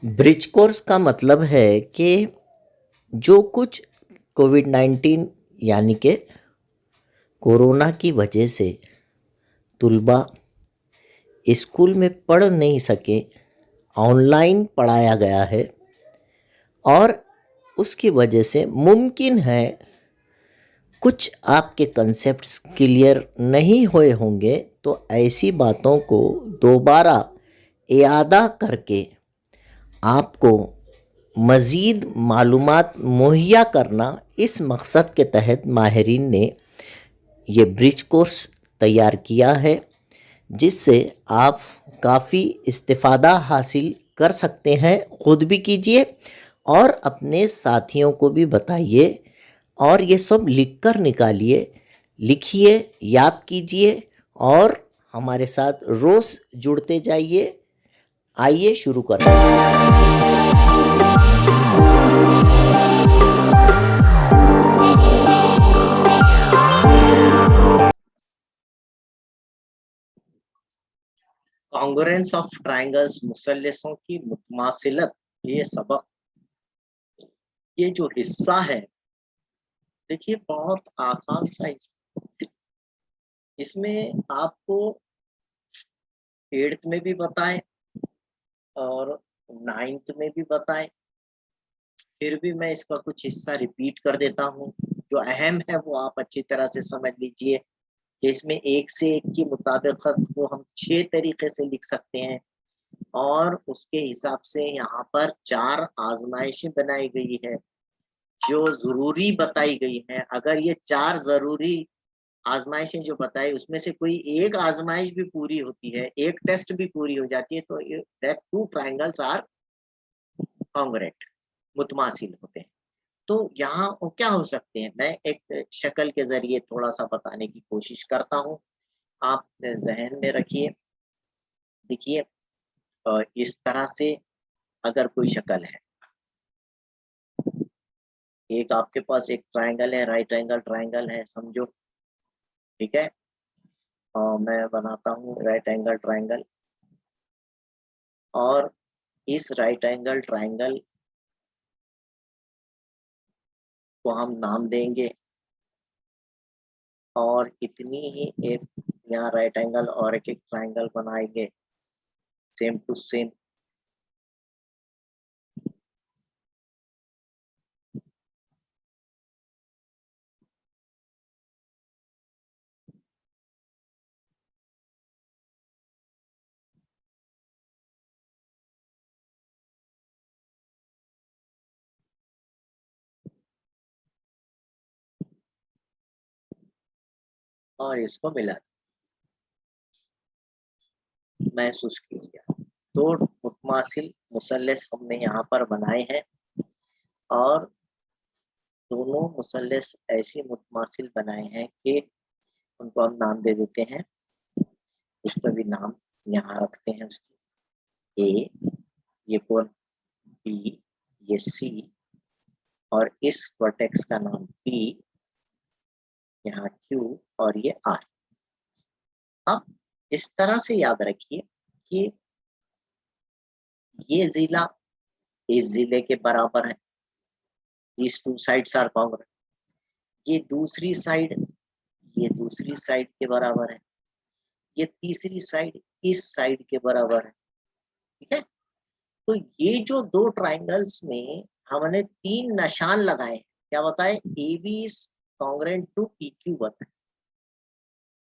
Bridge course का मतलब है कि जो कुछ कोविड-19 यानी कि कोरोना की वजह से तुलबा स्कूल में पढ़ नहीं सके, ऑनलाइन पढ़ाया गया है और उसकी वजह से मुमकिन है कुछ आपके कंसेप्ट्स क्लियर नहीं हुए होंगे, तो ऐसी बातों को दोबारा इयादा करके आपको मज़ीद मालूमात मुहैया करना, इस मकसद के तहत माहिरीन ने ये ब्रिज कोर्स तैयार किया है, जिससे आप काफ़ी इस्तिफ़ादा हासिल कर सकते हैं। ख़ुद भी कीजिए और अपने साथियों को भी बताइए और ये सब लिख कर निकालिए, लिखिए, याद कीजिए और हमारे साथ रोज़ जुड़ते जाइए। आइए शुरू करते हैं। कॉन्ग्रुएंस ऑफ ट्रायंगल्स, मुसल्लसों की मुतमासिलत, ये सबक, ये जो हिस्सा है, देखिए बहुत आसान सा इसमें आपको 8th में भी बताएं और 9th में भी बताएं, फिर भी मैं इसका कुछ हिस्सा रिपीट कर देता हूँ। जो अहम है वो आप अच्छी तरह से समझ लीजिए कि इसमें एक से एक की मुताबिकत को हम 6 तरीके से लिख सकते हैं और उसके हिसाब से यहाँ पर 4 आजमाइशें बनाई गई है जो ज़रूरी बताई गई हैं। अगर ये 4 ज़रूरी आजमाइशें जो बताई उसमें से कोई एक आजमाइश भी पूरी होती है, एक टेस्ट भी पूरी हो जाती है, तो दैट 2 ट्रायंगल्स आर कॉन्ग्रुएंट, मुतमासिल होते हैं। तो यहाँ वो क्या हो सकते हैं, मैं एक शक्ल के ज़रिए थोड़ा-सा बताने की कोशिश करता हूँ। आप ज़हन में रखिए, देखिए इस तरह से अगर कोई शक्ल है, एक आपके पास एक ट्रायंगल है, राइट एंगल ट्रायंगल है समझो, ठीक है? मैं बनाता हूँ राइट एंगल ट्रायंगल और इस राइट एंगल ट्रायंगल को हम नाम देंगे और इतनी ही एक यहाँ राइट एंगल और एक ट्रायंगल बनाएंगे सेम टू सेम। और इसको मिला महसूस कीजिए, 2 मुतमासिल मुसल्लस हमने यहाँ पर बनाए हैं और दोनों मुसल्लस ऐसे मुतमासिल बनाए हैं कि उनको हम नाम दे देते हैं। उसका भी नाम यहाँ रखते हैं उसकी, ए, ये कोण बी, ये सी और इस वर्टेक्स का नाम पी, यहाँ क्यू और ये आर। अब इस तरह से याद रखिए कि ये जिला इस जिले के बराबर है, these two sides are congruent। ये दूसरी साइड ये दूसरी साइड के बराबर है, ये तीसरी साइड इस साइड के बराबर है, ठीक है? तो ये जो 2 ट्रायंगल्स में हमने 3 निशान लगाए, क्या बताए? AB is congruent to PQ बताए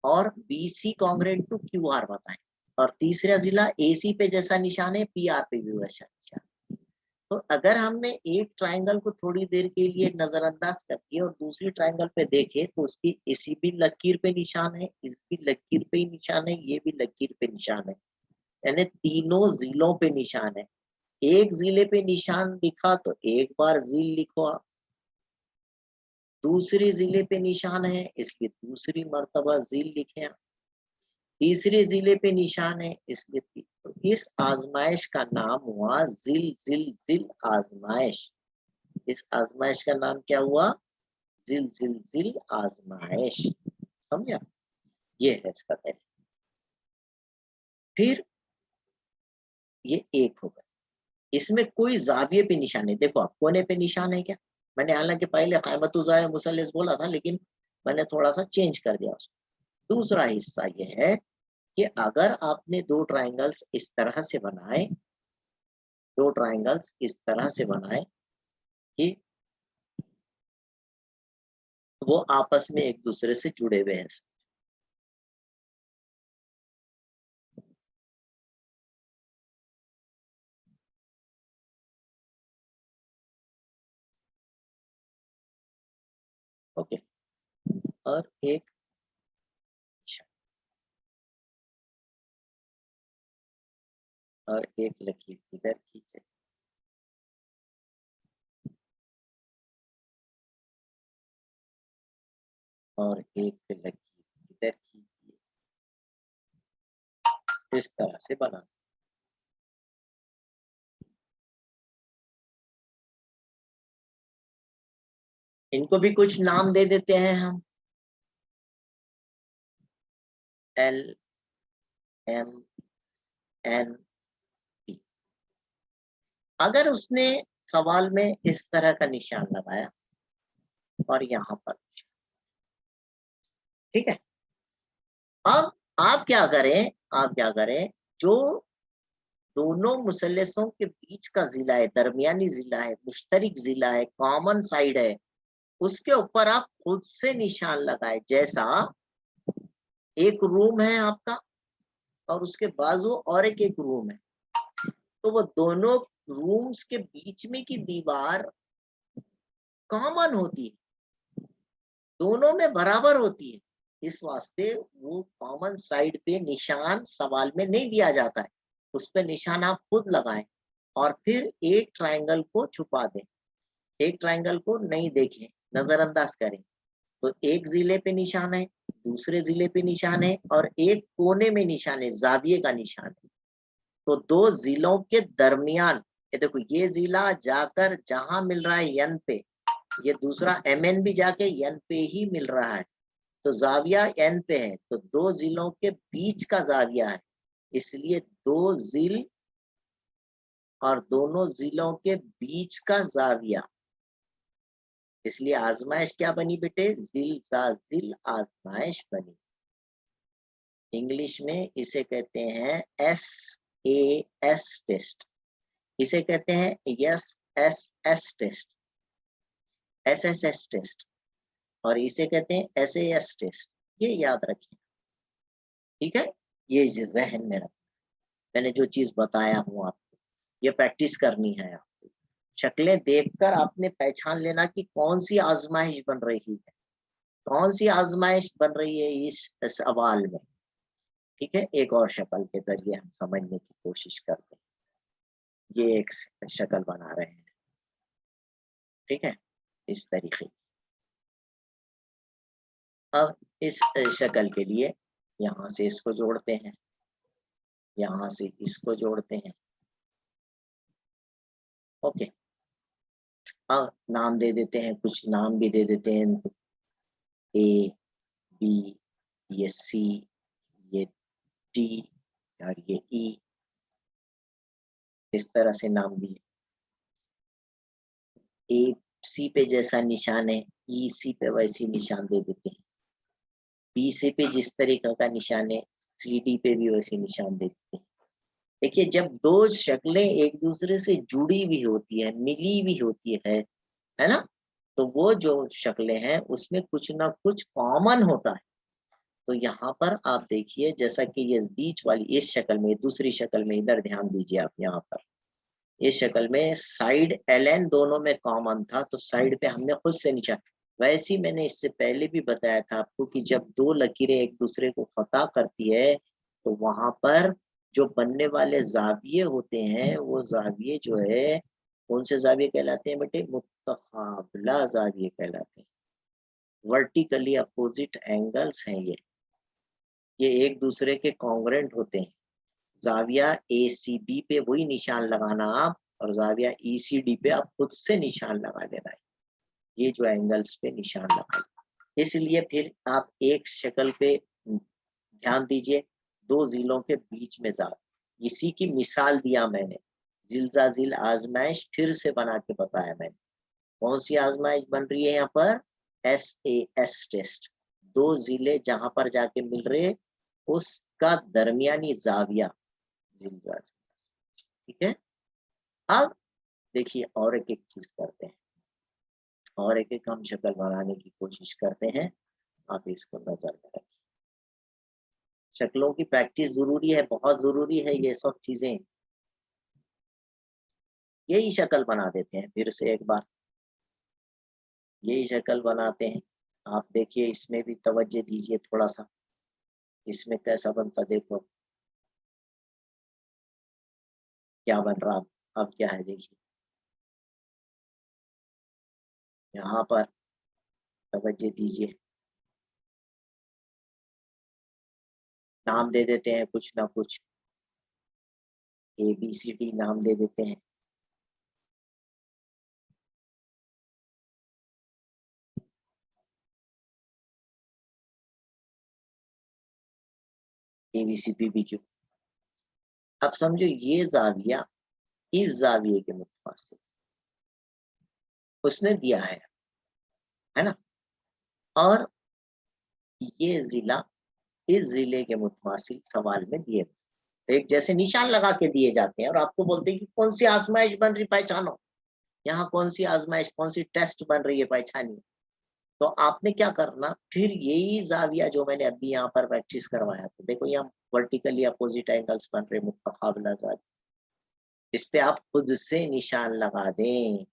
और BC कांग्रुएंट टू QR बताए और तीसरा जिला AC पे जैसा निशान है, PR पे भी वैसा निशान। तो अगर हमने एक ट्रायंगल को थोड़ी देर के लिए नजरअंदाज कर दिया और दूसरी ट्रायंगल पे देखे तो उसकी इसी भी लकीर पे निशान है, इसकी लकीर पे ही निशान है, ये भी लकीर पे निशान है, यानी तीनों जिलों पे निशान है। एक जिले पे निशान दिखा तो एक बार जिल लिखो आप, दूसरे जिले पे निशान है इसलिए दूसरी मर्तबा जिल लिखे आप, तीसरे जिले पे निशान है इसलिए तो इस आजमाइश का नाम हुआ जिल जिल जिल आजमाइश। इस आजमाइश का नाम क्या हुआ? जिल जिल जिल आजमाइश। समझा? ये है इसका तरीका। फिर ये एक हो गया, इसमें कोई जाविये पे निशान नहीं। देखो आप कोने पे निशान है क्या? मैंने हालांकि पहले क़ाइमतुज़्ज़ाया मुसल्लस बोला था, लेकिन मैंने थोड़ा सा चेंज कर दिया उसको। दूसरा हिस्सा ये है कि अगर आपने दो ट्राइंगल्स इस तरह से बनाए, दो ट्राइंगल्स इस तरह से बनाए कि वो आपस में एक दूसरे से जुड़े हुए हैं, ओके, और एक और एक लकीर इधर खींचे, और एक लकीर इधर खींचिए, इस तरह से बना। इनको भी कुछ नाम दे देते हैं हम, एल एम एन पी। अगर उसने सवाल में इस तरह का निशान लगाया और यहाँ पर, ठीक है, अब आप क्या करें, आप क्या करें, जो दोनों मुसल्लसों के बीच का जिला है, दरमियानी जिला है, मुश्तरिक जिला है, कॉमन साइड है, उसके ऊपर आप खुद से निशान लगाए। जैसा एक रूम है आपका और उसके बाजू और एक रूम है, तो वो दोनों रूम्स के बीच में की दीवार कॉमन होती है, दोनों में बराबर होती है। इस वास्ते वो कॉमन साइड पे निशान सवाल में नहीं दिया जाता है, उस पे निशान आप खुद लगाएं और फिर एक ट्रायंगल को छुपा दें, एक ट्रायंगल को नहीं देखें, नजरअंदाज करें। तो एक जिले पे निशान है, दूसरे जिले पे निशान है, और एक कोने में निशान है, जाविये का निशान है। तो दो जिलों के दरमियान, ये देखो, ये जिला जाकर जहां मिल रहा है एन पे, ये दूसरा एम एन भी जाके एन पे ही मिल रहा है, तो जाविया एन पे है, तो दो जिलों के बीच का जाविया है, इसलिए दो जिल और दोनों जिलों के बीच का जाविया, इसलिए आजमाइश क्या बनी बेटे, जिल सा जिल आजमाइश बनी। इंग्लिश में इसे कहते हैं SAS टेस्ट, इसे कहते हैं SSS टेस्ट, SSS टेस्ट, और इसे कहते हैं SAS टेस्ट। ये याद रखिए, ठीक है, ये जहन में रख, मैंने जो चीज बताया हूँ आपको, ये प्रैक्टिस करनी है आपको। शक्लें देखकर आपने पहचान लेना कि कौन सी आजमाइश बन रही है, कौन सी आजमाइश बन रही है इस सवाल में। ठीक है, एक और शक्ल के जरिए हम समझने की कोशिश करते हैं। ये एक शक्ल बना रहे हैं, ठीक है, इस तरीके। अब इस शक्ल के लिए यहाँ से इसको जोड़ते हैं, यहाँ से इसको जोड़ते हैं, ओके। अब नाम दे देते हैं, कुछ नाम भी दे देते हैं इनको, A B, ये C, ये D और ये E, इस तरह से नाम दिए। A C पे जैसा निशान है, E C पे वैसी निशान दे देते हैं। B C पे जिस तरीके का निशान है, C D पे भी वैसे निशान दे देते हैं। देखिए, जब दो शक्लें एक दूसरे से जुड़ी हुई होती है, मिली हुई होती है ना, तो वो जो शक्लें हैं उसमें कुछ ना कुछ कॉमन होता है। तो यहाँ पर आप देखिए, जैसा कि ये बीच वाली इस शक्ल में, दूसरी शक्ल में, इधर ध्यान दीजिए आप, यहाँ पर इस शक्ल में साइड LN दोनों में कॉमन था, तो साइड पे हमने खुद से निशान। वैसे ही मैंने इससे पहले भी बताया था आपको कि जब दो लकीरें एक दूसरे को फतह करती है, तो वहां पर जो बनने वाले जाविये होते हैं, वो जाविये जो है, कौन से जाविये कहलाते हैं बेटे, मुत्तकाबिला जाविये कहलाते हैं। वर्टिकली अपोजिट एंगल्स हैं ये एक दूसरे के कॉन्ग्रेंट होते हैं। जाविया ACB पे वही निशान लगाना आप, और जाविया ECD पे आप खुद से निशान लगा लेना है, ये जो एंगल्स पे निशान लगाए। इसलिए फिर आप एक शक्ल पे ध्यान दीजिए, दो जिलों के बीच में जात, इसी की मिसाल दिया मैंने, जिल्जा-जिल आज़माइश फिर से बना के बताया मैंने। कौन सी आज़माइश बन रही है यहाँ पर? SAS test. 2 ज़िले जहाँ पर जाके मिल रहे, उसका दरमियानी ज़ाविया जिल्जा-जिल, ठीक है? अब देखिए और एक-एक चीज़ करते हैं, और एक-एक हम शक्ल बनाने की कोशिश करते हैं, आप इसको नज़र में रखिए। शक्लों की प्रैक्टिस ज़रूरी है, बहुत ज़रूरी है ये सब चीज़ें। यही शक्ल बना देते हैं फिर से एक बार, यही शक्ल बनाते हैं। आप देखिए इसमें भी तवज्जो दीजिए थोड़ा-सा, इसमें कैसा बनता देखो, क्या बन रहा अब क्या है देखिए। यहाँ पर तवज्जो दीजिए, नाम दे देते हैं कुछ ना कुछ, ABCD नाम दे देते हैं। ABCPBQ। अब समझो ये ज़ाविया इस ज़ाविये के मुतवासिल उसने दिया है ना? और ये ज़िला इस ज़िले के मुतवासिल सवाल में दिए। एक जैसे निशान लगा के दिए जाते हैं और आपको बोलते हैं कि कौन-सी आज़माइश बन रही पहचानो। यहाँ कौन-सी आज़माइश, कौन-सी टेस्ट बन रही है पहचानिए। तो आपने क्या करना, फिर यही ज़ाविया जो मैंने अभी यहाँ पर प्रैक्टिस करवाया था, देखो यहाँ वर्टिकली अपोज़िट एंगल्स बन रहे मुतक़ाबिला ज़ाविया, इस पे आप खुद से निशान लगा दें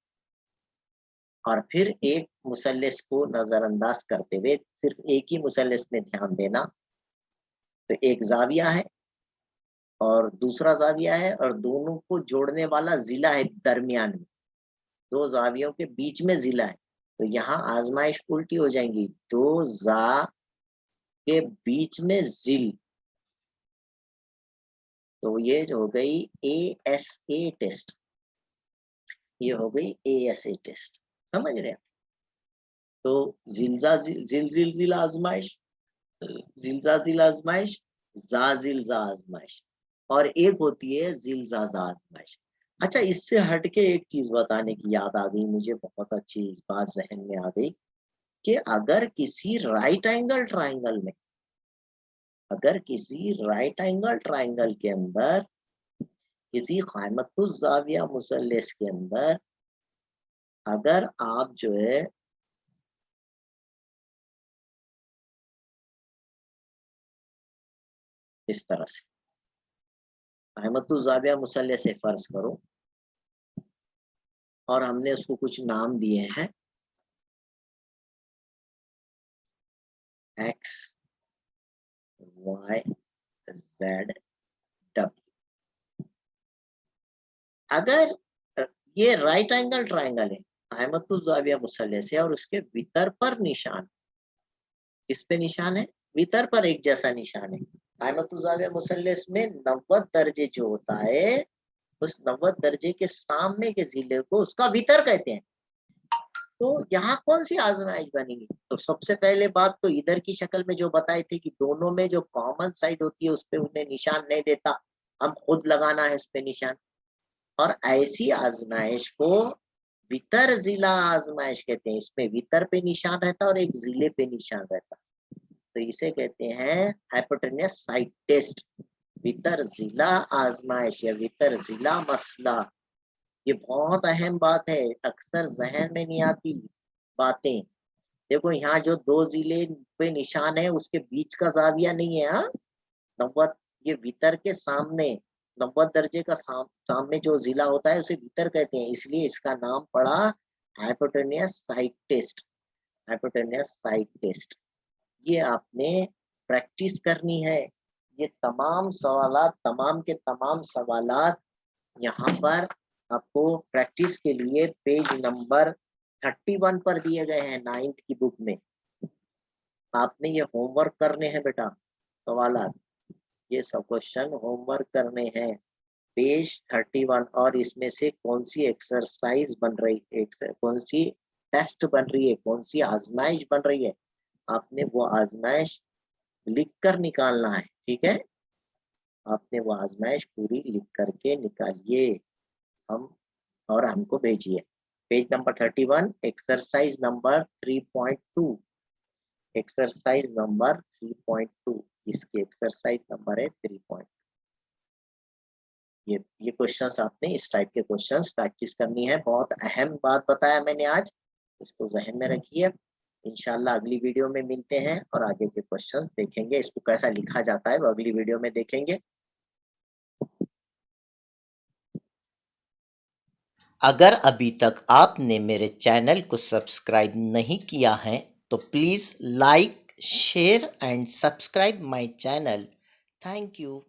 और फिर एक मुसल्लस को नज़रअंदाज करते हुए सिर्फ़ एक ही मुसल्लस में ध्यान देना। तो एक ज़ाविया है और दूसरा ज़ाविया है और दोनों को जोड़ने वाला ज़िला है दरमियान में। 2 ज़ावियों के बीच में ज़िला है। तो यहाँ आज़माइश उल्टी हो जाएँगी, 2 ज़ा के बीच में ज़िल, तो ये जो हो गई ASA टेस्ट, ये हो गई ASA टेस्ट, समझ रहे हैं? तो ज़िल-ज़िल आज़माइश, ज़िल-ज़ा-ज़िल आज़माइश, ज़ा-ज़िल-ज़ा आज़माइश और एक होती है ज़िल-ज़ा-ज़ा आज़माइश। अच्छा, इससे हट के एक चीज़ बताने की याद आ गई मुझे, बहुत अच्छी बात ज़हन में आ गई कि अगर किसी राइट एंगल ट्रायंगल के अंदर, किसी क़ाइमतुज़्ज़ाविया मुसल्लस के अंदर अगर आप जो है इस तरह से क़ाइमतुज़्ज़ाविया मुसल्लस है फ़र्ज़ करो और हमने उसको कुछ नाम दिए हैं X, Y, Z, W। अगर ये राइट एंगल ट्रायंगल है, क़ाइमतुज़्ज़ाविया मुसल्लस है और उसके भीतर पर निशान, किस पे निशान है? भीतर पर एक जैसा निशान है। क़ाइमतुज़्ज़ाविया मुसल्लस में 90 दर्जे जो होता है, उस 90 दर्जे के सामने के ज़िले को उसका भीतर कहते हैं। तो यहाँ कौन-सी आज़माइश बनेगी? तो सबसे पहले बात तो इधर की शक्ल में जो बताए थे कि दोनों में जो कॉमन साइड होती है उस पे उन्हें निशान नहीं देता, हम खुद लगाना है उस पे निशान। और ऐसी आज़माइश को वितर ज़िला आज़माइश कहते हैं। इसमें वितर पे निशान रहता है और एक ज़िले पे निशान रहता है। तो इसे कहते हैं हाइपोटेन्यूस साइड टेस्ट, वितर ज़िला आज़माइश या वितर ज़िला मसला। ये बहुत अहम बात है, अक्सर ज़हन में नहीं आती बातें। देखो यहाँ जो 2 ज़िले पे निशान है उसके बीच का ज़ाविया नहीं है, हाँ? 90, ये भीतर के सामने 90 दर्जे का सामने जो ज़िला होता है उसे भीतर कहते हैं, इसलिए इसका नाम पड़ा hypotenuse side test, hypotenuse side test. ये आपने प्रैक्टिस करनी है। ये तमाम के तमाम सवालात यहाँ पर आपको प्रैक्टिस के लिए पेज नंबर 31 पर दिए गए हैं 9th की बुक में। आपने ये होमवर्क करने हैं बेटा, सवालात, ये सब क्वेश्चन होमवर्क करने हैं। पेज 31 और इसमें से कौन-सी एक्सरसाइज़ बन रही है, कौन-सी टेस्ट बन रही है, कौन-सी आज़माइश बन रही है, आपने वो आज़माइश लिख कर निकालना है, ठीक है? आपने वो आज़माइश पूरी लिख कर के निकालिए। हम और हमको भेजिए। Page number 31, exercise number 3.2, exercise number 3.2, इसकी एक्सरसाइज नंबर है 3. ये क्वेश्चंस आपने इस टाइप के क्वेश्चंस प्रैक्टिस करनी है। बहुत अहम बात बताया मैंने आज, इसको जहन में रखिए। इंशाल्लाह अगली वीडियो में मिलते हैं और आगे के क्वेश्चंस देखेंगे। इसको कैसा लिखा जाता है वो अगली वीडियो में देखेंगे। अगर अभी तक आपने मेरे चैनल को सब्सक्राइब नहीं किया है तो please like, share and subscribe my channel. Thank you.